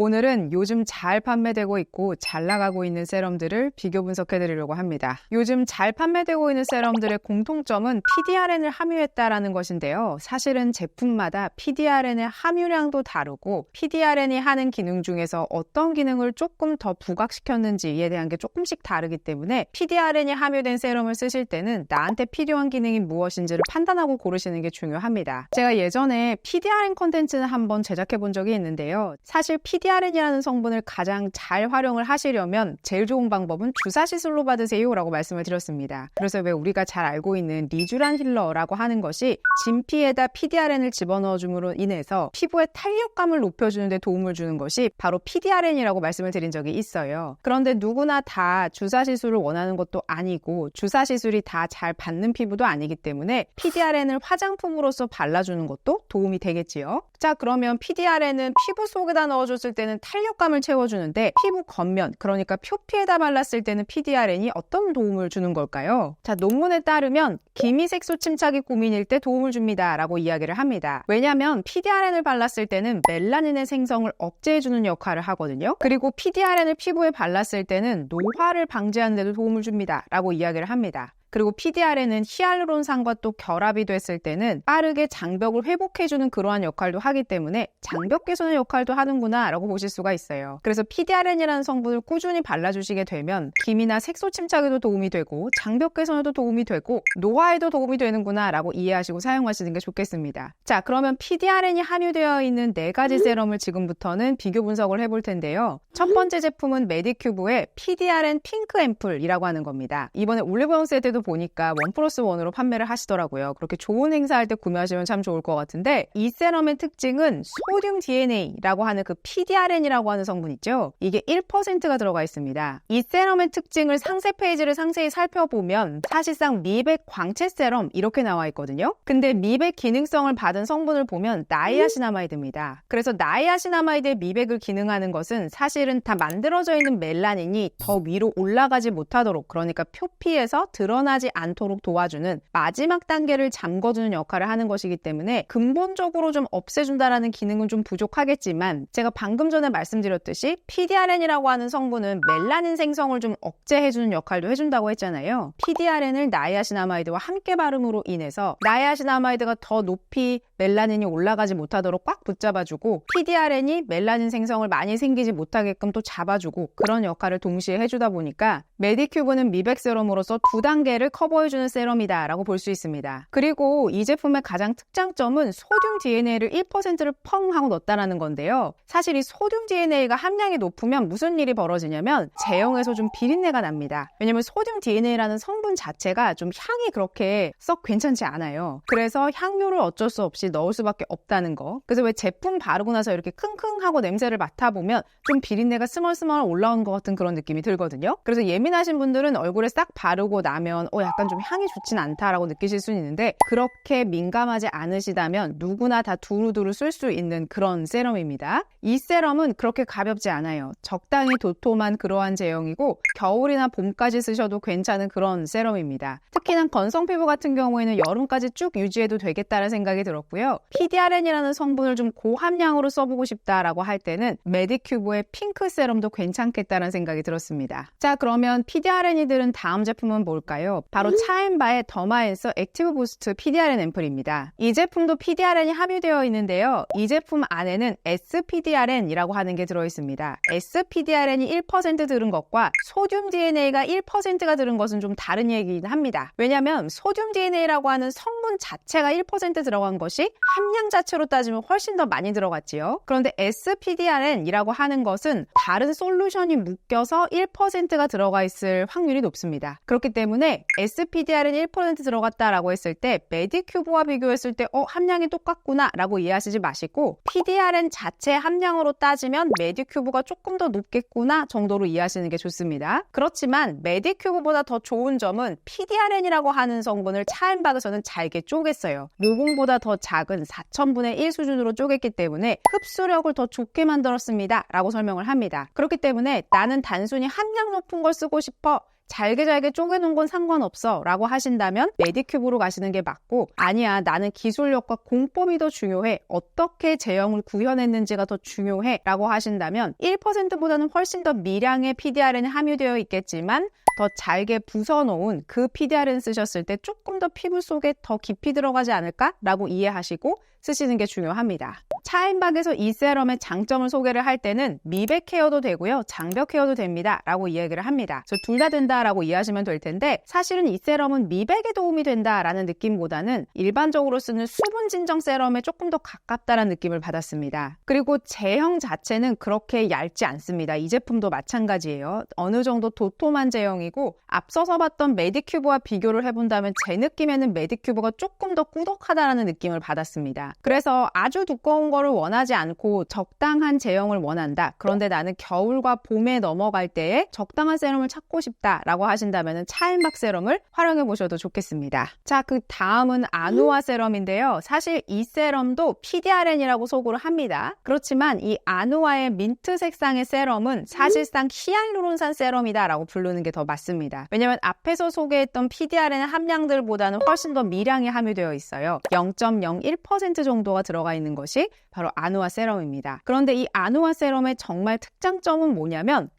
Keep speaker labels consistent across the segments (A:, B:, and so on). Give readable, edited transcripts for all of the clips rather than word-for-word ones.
A: 오늘은 요즘 잘 판매되고 있고 잘 나가고 있는 세럼들을 비교 분석해드리려고 합니다. 요즘 잘 판매되고 있는 세럼들의 공통점은 PDRN을 함유했다라는 것인데요. 사실은 제품마다 PDRN의 함유량도 다르고 PDRN이 하는 기능 중에서 어떤 기능을 조금 더 부각시켰는지에 대한 게 조금씩 다르기 때문에 PDRN이 함유된 세럼을 쓰실 때는 나한테 필요한 기능이 무엇인지를 판단하고 고르시는 게 중요합니다. 제가 예전에 PDRN 콘텐츠는 한번 제작해 본 적이 있는데요. 사실 PDRN이라는 성분을 가장 잘 활용을 하시려면 제일 좋은 방법은 주사시술로 받으세요 라고 말씀을 드렸습니다. 그래서 왜 우리가 잘 알고 있는 리쥬란 힐러라고 하는 것이 진피에다 PDRN을 집어넣어 줌으로 인해서 피부의 탄력감을 높여주는 데 도움을 주는 것이 바로 PDRN이라고 말씀을 드린 적이 있어요. 그런데 누구나 다 주사시술을 원하는 것도 아니고 주사시술이 다 잘 받는 피부도 아니기 때문에 PDRN을 화장품으로서 발라주는 것도 도움이 되겠지요. 자, 그러면 PDRN은 피부 속에다 넣어줬을 때는 탄력감을 채워주는데 피부 겉면, 그러니까 표피에다 발랐을 때는 PDRN이 어떤 도움을 주는 걸까요? 자, 논문에 따르면 기미색소 침착이 고민일 때 도움을 줍니다 라고 이야기를 합니다. 왜냐하면 PDRN을 발랐을 때는 멜라닌의 생성을 억제해주는 역할을 하거든요. 그리고 PDRN을 피부에 발랐을 때는 노화를 방지하는 데도 도움을 줍니다 라고 이야기를 합니다. 그리고 PDRN은 히알루론산과 또 결합이 됐을 때는 빠르게 장벽을 회복해주는 그러한 역할도 하기 때문에 장벽 개선의 역할도 하는구나 라고 보실 수가 있어요. 그래서 PDRN이라는 성분을 꾸준히 발라주시게 되면 기미나 색소 침착에도 도움이 되고 장벽 개선에도 도움이 되고 노화에도 도움이 되는구나 라고 이해하시고 사용하시는 게 좋겠습니다. 자, 그러면 PDRN이 함유되어 있는 4가지 세럼을 지금부터는 비교 분석을 해볼 텐데요. 첫 번째 제품은 메디큐브의 PDRN 핑크 앰플이라고 하는 겁니다. 이번에 올리브영 세트도 보니까 1+1으로 판매를 하시더라고요. 그렇게 좋은 행사할 때 구매하시면 참 좋을 것 같은데 이 세럼의 특징은 소듐 DNA라고 하는 그 PDRN이라고 하는 성분 있죠? 이게 1%가 들어가 있습니다. 이 세럼의 특징을 상세 페이지를 상세히 살펴보면 사실상 미백 광채 세럼 이렇게 나와 있거든요. 근데 미백 기능성을 받은 성분을 보면 나이아신아마이드입니다. 그래서 나이아신아마이드의 미백을 기능하는 것은 사실은 다 만들어져 있는 멜라닌이 더 위로 올라가지 못하도록, 그러니까 표피에서 드러나지 않도록 도와주는 마지막 단계를 잠궈주는 역할을 하는 것이기 때문에 근본적으로 좀 없애준다라는 기능은 좀 부족하겠지만 제가 방금 전에 말씀드렸듯이 PDRN이라고 하는 성분은 멜라닌 생성을 좀 억제해주는 역할도 해준다고 했잖아요. PDRN을 나이아신아마이드와 함께 바름으로 인해서 나이아신아마이드가 더 높이 멜라닌이 올라가지 못하도록 꽉 붙잡아주고 PDRN이 멜라닌 생성을 많이 생기지 못하게끔 또 잡아주고 그런 역할을 동시에 해주다 보니까 메디큐브는 미백 세럼으로서 2단계를 커버해주는 세럼이다 라고 볼 수 있습니다. 그리고 이 제품의 가장 특장점은 소듐 DNA를 1%를 펑 하고 넣었다는 건데요. 사실 이 소듐 DNA가 함량이 높으면 무슨 일이 벌어지냐면 제형에서 좀 비린내가 납니다. 왜냐면 소듐 DNA라는 성분 자체가 좀 향이 그렇게 썩 괜찮지 않아요. 그래서 향료를 어쩔 수 없이 넣을 수밖에 없다는 거. 그래서 왜 제품 바르고 나서 이렇게 킁킁하고 냄새를 맡아보면 좀 비린내가 스멀스멀 올라오는 것 같은 그런 느낌이 들거든요. 그래서 예민하신 분들은 얼굴에 싹 바르고 나면 약간 좀 향이 좋진 않다라고 느끼실 수는 있는데 그렇게 민감하지 않으시다면 누구나 다 두루두루 쓸 수 있는 그런 세럼입니다. 이 세럼은 그렇게 가볍지 않아요. 적당히 도톰한 그러한 제형이고 겨울이나 봄까지 쓰셔도 괜찮은 그런 세럼입니다. 특히나 건성 피부 같은 경우에는 여름까지 쭉 유지해도 되겠다는 생각이 들었고요. PDRN이라는 성분을 좀 고함량으로 써보고 싶다라고 할 때는 메디큐브의 핑크 세럼도 괜찮겠다는 생각이 들었습니다. 자, 그러면 PDRN이들은 다음 제품은 뭘까요? 바로 차앤바의 더마앤서 액티브 부스트 PDRN 앰플입니다. 이 제품도 PDRN이 함유되어 있는데요. 이 제품 안에는 SPDRN이라고 하는 게 들어있습니다. SPDRN이 1% 들은 것과 소듐 DNA가 1%가 들은 것은 좀 다른 얘기긴 합니다. 왜냐하면 소듐 DNA라고 하는 성분 자체가 1% 들어간 것이 함량 자체로 따지면 훨씬 더 많이 들어갔지요. 그런데 SPDRN이라고 하는 것은 다른 솔루션이 묶여서 1%가 들어가 있을 확률이 높습니다. 그렇기 때문에 SPDRN이 1% 들어갔다라고 했을 때 메디큐브와 비교했을 때 함량이 똑같구나 라고 이해하시지 마시고 PDRN 자체 함량으로 따지면 메디큐브가 조금 더 높겠구나 정도로 이해하시는 게 좋습니다. 그렇지만 메디큐브보다 더 좋은 점은 PDRN이라고 하는 성분을 차앤박에서는 잘게 쪼갰어요. 모공보다 더 작은 4000분의 1 수준으로 쪼갰기 때문에 흡수력을 더 좋게 만들었습니다 라고 설명을 합니다. 그렇기 때문에 나는 단순히 함량 높은 걸 쓰고 싶어, 잘게 쪼개놓은 건 상관없어 라고 하신다면 메디큐브로 가시는 게 맞고, 아니야 나는 기술력과 공법이 더 중요해, 어떻게 제형을 구현했는지가 더 중요해 라고 하신다면 1%보다는 훨씬 더 미량의 PDRN이 함유되어 있겠지만 더 잘게 부숴놓은 그 PDRN 쓰셨을 때 조금 더 피부 속에 더 깊이 들어가지 않을까? 라고 이해하시고 쓰시는 게 중요합니다. 차인박에서 이 세럼의 장점을 소개를 할 때는 미백 케어도 되고요, 장벽 케어도 됩니다 라고 이야기를 합니다. 둘 다 된다라고 이해하시면 될 텐데, 사실은 이 세럼은 미백에 도움이 된다라는 느낌보다는 일반적으로 쓰는 수분 진정 세럼에 조금 더 가깝다라는 느낌을 받았습니다. 그리고 제형 자체는 그렇게 얇지 않습니다. 이 제품도 마찬가지예요. 어느 정도 도톰한 제형이고, 앞서서 봤던 메디큐브와 비교를 해본다면 제 느낌에는 메디큐브가 조금 더 꾸덕하다라는 느낌을 받았습니다. 그래서 아주 두꺼운 거를 원하지 않고 적당한 제형을 원한다, 그런데 나는 겨울과 봄에 넘어갈 때에 적당한 세럼을 찾고 싶다라고 하신다면 차인박 세럼을 활용해 보셔도 좋겠습니다. 자, 그 다음은 아누아 세럼인데요. 사실 이 세럼도 PDRN이라고 소구를 합니다. 그렇지만 이 아누아의 민트 색상의 세럼은 사실상 히알루론산 세럼이다 라고 부르는 게 더 맞습니다. 왜냐면 앞에서 소개했던 PDRN 함량들보다는 훨씬 더 미량이 함유되어 있어요. 0.01% 정도가 들어가 있는 것이 바로 아누아 세럼입니다. 그런데 이 아누아 세럼의 정말 특장점은 뭐냐면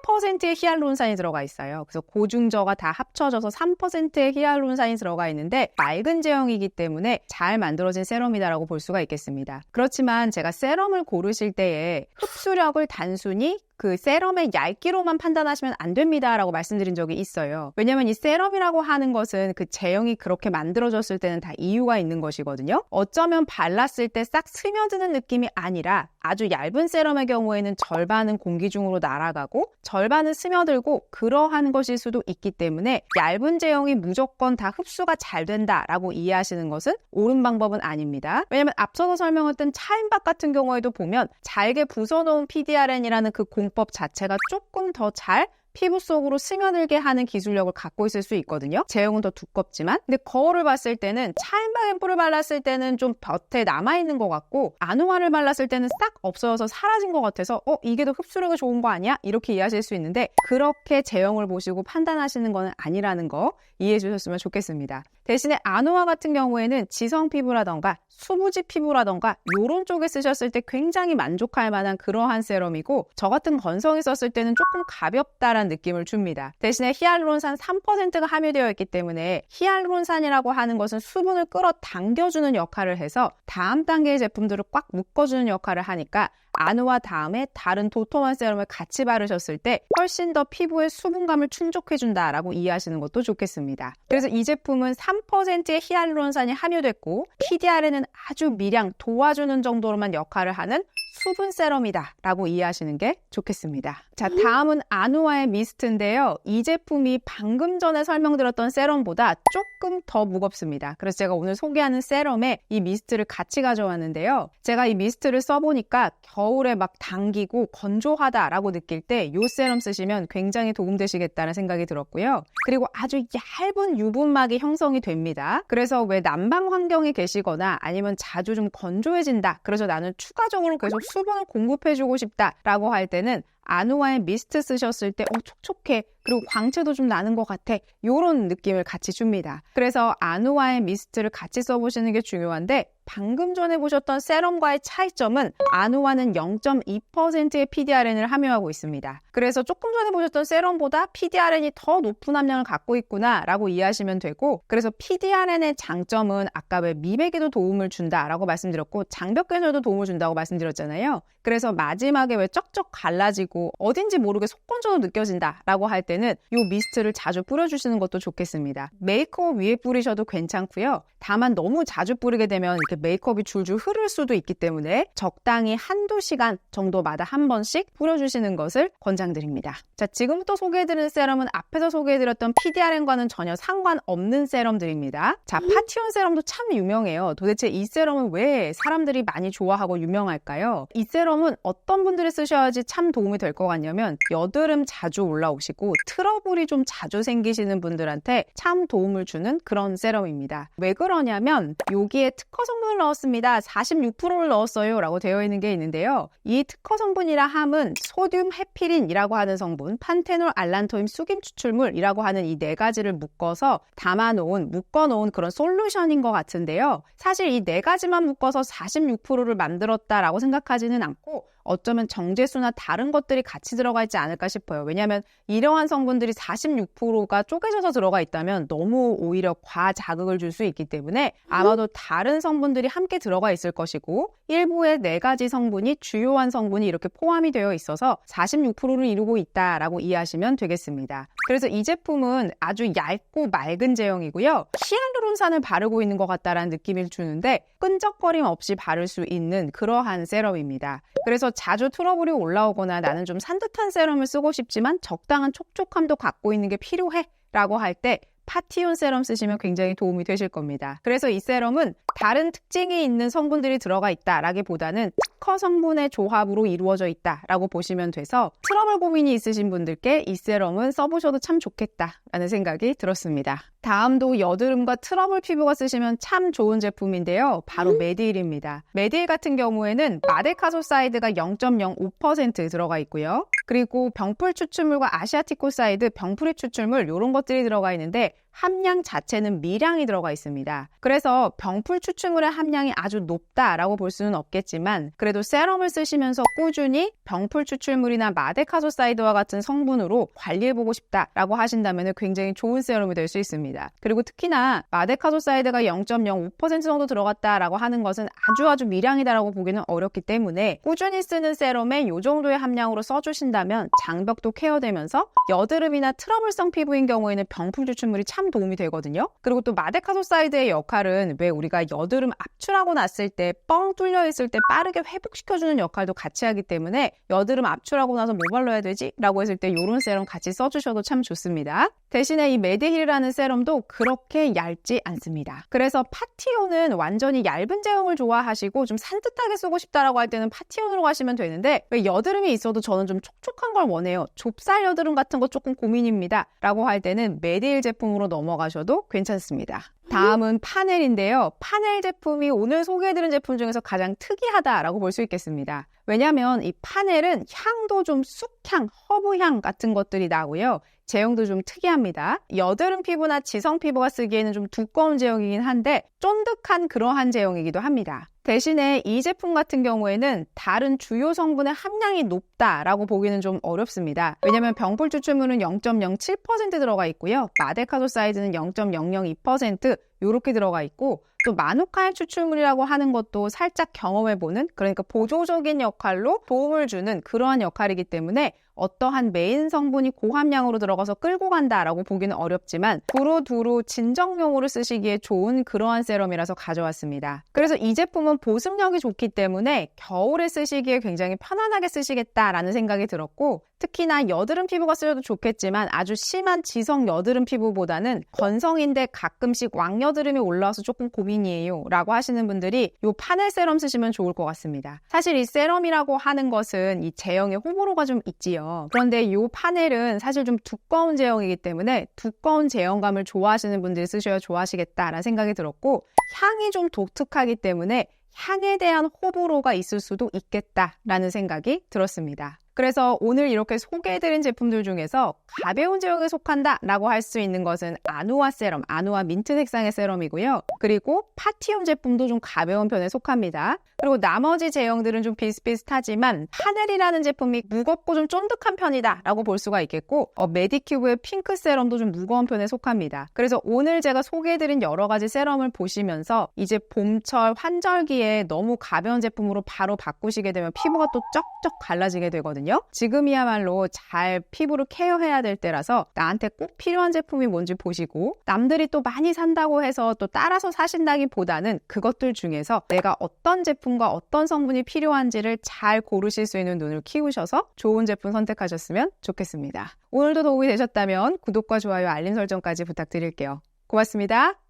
A: 3%의 히알루론산이 들어가 있어요. 그래서 고중저가 다 합쳐져서 3%의 히알루론산이 들어가 있는데 맑은 제형이기 때문에 잘 만들어진 세럼이다라고 볼 수가 있겠습니다. 그렇지만 제가 세럼을 고르실 때에 흡수력을 단순히 그 세럼의 얇기로만 판단하시면 안 됩니다 라고 말씀드린 적이 있어요. 왜냐면 이 세럼이라고 하는 것은 그 제형이 그렇게 만들어졌을 때는 다 이유가 있는 것이거든요. 어쩌면 발랐을 때 싹 스며드는 느낌이 아니라 아주 얇은 세럼의 경우에는 절반은 공기 중으로 날아가고 절반은 스며들고 그러한 것일 수도 있기 때문에 얇은 제형이 무조건 다 흡수가 잘 된다라고 이해하시는 것은 옳은 방법은 아닙니다. 왜냐면 앞서서 설명했던 차인박 같은 경우에도 보면 잘게 부숴놓은 PDRN이라는 그 공법 자체가 조금 더 잘 피부 속으로 스며들게 하는 기술력을 갖고 있을 수 있거든요. 제형은 더 두껍지만. 근데 거울을 봤을 때는 차인박 앰플을 발랐을 때는 좀 겉에 남아있는 것 같고, 아누아를 발랐을 때는 싹 없어져서 사라진 것 같아서 이게 더 흡수력이 좋은 거 아니야? 이렇게 이해하실 수 있는데, 그렇게 제형을 보시고 판단하시는 건 아니라는 거 이해해 주셨으면 좋겠습니다. 대신에 아누아 같은 경우에는 지성 피부라던가 수부지 피부라던가 이런 쪽에 쓰셨을 때 굉장히 만족할 만한 그러한 세럼이고, 저 같은 건성이 썼을 때는 조금 가볍다라는 느낌을 줍니다. 대신에 히알루론산 3%가 함유되어 있기 때문에 히알루론산이라고 하는 것은 수분을 끌어당겨주는 역할을 해서 다음 단계의 제품들을 꽉 묶어주는 역할을 하니까 아누아 다음에 다른 도톰한 세럼을 같이 바르셨을 때 훨씬 더 피부의 수분감을 충족해준다라고 이해하시는 것도 좋겠습니다. 그래서 이 제품은 3%의 히알루론산이 함유됐고 PDRN은 아주 미량, 도와주는 정도로만 역할을 하는 수분 세럼이다 라고 이해하시는 게 좋겠습니다. 자, 다음은 아누아의 미스트인데요. 이 제품이 방금 전에 설명드렸던 세럼보다 조금 더 무겁습니다. 그래서 제가 오늘 소개하는 세럼에 이 미스트를 같이 가져왔는데요. 제가 이 미스트를 써보니까 겨울에 막 당기고 건조하다라고 느낄 때 이 세럼 쓰시면 굉장히 도움되시겠다는 생각이 들었고요. 그리고 아주 얇은 유분막이 형성이 됩니다. 그래서 왜 난방 환경에 계시거나 아니면 자주 좀 건조해진다, 그래서 나는 추가적으로 계속 수분을 공급해주고 싶다라고 할 때는 아누아의 미스트 쓰셨을 때 촉촉해, 그리고 광채도 좀 나는 것 같아, 이런 느낌을 같이 줍니다. 그래서 아누아의 미스트를 같이 써보시는 게 중요한데, 방금 전에 보셨던 세럼과의 차이점은 아누아는 0.2%의 PDRN을 함유하고 있습니다. 그래서 조금 전에 보셨던 세럼보다 PDRN이 더 높은 함량을 갖고 있구나 라고 이해하시면 되고, 그래서 PDRN의 장점은 아까 왜 미백에도 도움을 준다라고 말씀드렸고 장벽 개선에도 도움을 준다고 말씀드렸잖아요. 그래서 마지막에 왜 쩍쩍 갈라지고 어딘지 모르게 속건조도 느껴진다 라고 할 때는 이 미스트를 자주 뿌려주시는 것도 좋겠습니다. 메이크업 위에 뿌리셔도 괜찮고요. 다만 너무 자주 뿌리게 되면 이렇게 메이크업이 줄줄 흐를 수도 있기 때문에 적당히 한두 시간 정도마다 한 번씩 뿌려주시는 것을 권장드립니다. 자, 지금부터 소개해드리는 세럼은 앞에서 소개해드렸던 PDRN과는 전혀 상관없는 세럼들입니다. 자, 파티온 세럼도 참 유명해요. 도대체 이 세럼은 왜 사람들이 많이 좋아하고 유명할까요? 이 세럼은 어떤 분들이 쓰셔야지 참 도움이 될 것 같냐면, 여드름 자주 올라오시고 트러블이 좀 자주 생기시는 분들한테 참 도움을 주는 그런 세럼입니다. 왜 그러냐면 여기에 특허 성분 성분을 넣었습니다. 46%를 넣었어요 라고 되어 있는 게 있는데요. 이 특허 성분이라 함은 소듐 헤피린이라고 하는 성분, 판테놀 알란토인 수김 추출물이라고 하는 이 네 가지를 묶어놓은 그런 솔루션인 것 같은데요. 사실 이 네 가지만 묶어서 46%를 만들었다라고 생각하지는 않고 어쩌면 정제수나 다른 것들이 같이 들어가 있지 않을까 싶어요. 왜냐하면 이러한 성분들이 46%가 쪼개져서 들어가 있다면 너무 오히려 과자극을 줄 수 있기 때문에 아마도 다른 성분들이 함께 들어가 있을 것이고 일부의 네 가지 성분이 주요한 성분이 이렇게 포함이 되어 있어서 46%를 이루고 있다라고 이해하시면 되겠습니다. 그래서 이 제품은 아주 얇고 맑은 제형이고요. 히알루론산을 바르고 있는 것 같다라는 느낌을 주는데 끈적거림 없이 바를 수 있는 그러한 세럼입니다. 그래서 자주 트러블이 올라오거나 나는 좀 산뜻한 세럼을 쓰고 싶지만 적당한 촉촉함도 갖고 있는 게 필요해 라고 할 때 파티온 세럼 쓰시면 굉장히 도움이 되실 겁니다. 그래서 이 세럼은 다른 특징이 있는 성분들이 들어가 있다라기보다는 특허 성분의 조합으로 이루어져 있다라고 보시면 돼서 트러블 고민이 있으신 분들께 이 세럼은 써보셔도 참 좋겠다라는 생각이 들었습니다. 다음도 여드름과 트러블 피부가 쓰시면 참 좋은 제품인데요. 바로 메디힐입니다. 메디힐 같은 경우에는 마데카소사이드가 0.05% 들어가 있고요. 그리고 병풀 추출물과 아시아티코사이드, 병풀의 추출물 이런 것들이 들어가 있는데 함량 자체는 미량이 들어가 있습니다. 그래서 병풀 추출물의 함량이 아주 높다라고 볼 수는 없겠지만 그래도 세럼을 쓰시면서 꾸준히 병풀 추출물이나 마데카소사이드와 같은 성분으로 관리해보고 싶다라고 하신다면 굉장히 좋은 세럼이 될 수 있습니다. 그리고 특히나 마데카소사이드가 0.05% 정도 들어갔다라고 하는 것은 아주 미량이다라고 보기는 어렵기 때문에 꾸준히 쓰는 세럼에 이 정도의 함량으로 써주신다면 장벽도 케어되면서 여드름이나 트러블성 피부인 경우에는 병풀 추출물이 참 도움이 되거든요. 그리고 또 마데카소사이드의 역할은 왜 우리가 여드름 압출하고 났을 때 뻥 뚫려 있을 때 빠르게 회복시켜주는 역할도 같이 하기 때문에 여드름 압출하고 나서 뭐 발라야 되지? 라고 했을 때 이런 세럼 같이 써주셔도 참 좋습니다. 대신에 이 메디힐이라는 세럼도 그렇게 얇지 않습니다. 그래서 파티온은 완전히 얇은 제형을 좋아하시고 좀 산뜻하게 쓰고 싶다라고 할 때는 파티온으로 가시면 되는데 왜 여드름이 있어도 저는 좀 촉촉한 걸 원해요. 좁쌀 여드름 같은 거 조금 고민입니다. 라고 할 때는 메디힐 제품으로 넘어가셔도 괜찮습니다. 다음은 파넬인데요. 파넬 제품이 오늘 소개해드린 제품 중에서 가장 특이하다라고 볼 수 있겠습니다. 왜냐하면 이 파넬은 향도 좀 쑥향, 허브향 같은 것들이 나고요. 제형도 좀 특이합니다. 여드름 피부나 지성 피부가 쓰기에는 좀 두꺼운 제형이긴 한데 쫀득한 그러한 제형이기도 합니다. 대신에 이 제품 같은 경우에는 다른 주요 성분의 함량이 높다라고 보기는 좀 어렵습니다. 왜냐하면 병풀 추출물은 0.07% 들어가 있고요. 마데카소사이드는 0.002% 이렇게 들어가 있고 또 마누카의 추출물이라고 하는 것도 살짝 경험해보는 그러니까 보조적인 역할로 도움을 주는 그러한 역할이기 때문에 어떠한 메인 성분이 고함량으로 들어가서 끌고 간다라고 보기는 어렵지만 두루두루 진정용으로 쓰시기에 좋은 그러한 세럼이라서 가져왔습니다. 그래서 이 제품은 보습력이 좋기 때문에 겨울에 쓰시기에 굉장히 편안하게 쓰시겠다라는 생각이 들었고 특히나 여드름 피부가 쓰셔도 좋겠지만 아주 심한 지성 여드름 피부보다는 건성인데 가끔씩 왕여드름이 올라와서 조금 고민이에요 라고 하시는 분들이 이 파넬 세럼 쓰시면 좋을 것 같습니다. 사실 이 세럼이라고 하는 것은 이 제형에 호불호가 좀 있지요. 그런데 이 파넬은 사실 좀 두꺼운 제형이기 때문에 두꺼운 제형감을 좋아하시는 분들이 쓰셔야 좋아하시겠다라는 생각이 들었고 향이 좀 독특하기 때문에 향에 대한 호불호가 있을 수도 있겠다라는 생각이 들었습니다. 그래서 오늘 이렇게 소개해드린 제품들 중에서 가벼운 제형에 속한다라고 할 수 있는 것은 아누아 세럼, 아누아 민트 색상의 세럼이고요. 그리고 파티온 제품도 좀 가벼운 편에 속합니다. 그리고 나머지 제형들은 좀 비슷비슷하지만 파넬이라는 제품이 무겁고 좀 쫀득한 편이다 라고 볼 수가 있겠고 메디큐브의 핑크 세럼도 좀 무거운 편에 속합니다. 그래서 오늘 제가 소개해드린 여러 가지 세럼을 보시면서 이제 봄철 환절기에 너무 가벼운 제품으로 바로 바꾸시게 되면 피부가 또 쩍쩍 갈라지게 되거든요. 지금이야말로 잘 피부를 케어해야 될 때라서 나한테 꼭 필요한 제품이 뭔지 보시고 남들이 또 많이 산다고 해서 또 따라서 사신다기보다는 그것들 중에서 내가 어떤 제품과 어떤 성분이 필요한지를 잘 고르실 수 있는 눈을 키우셔서 좋은 제품 선택하셨으면 좋겠습니다. 오늘도 도움이 되셨다면 구독과 좋아요, 알림 설정까지 부탁드릴게요. 고맙습니다.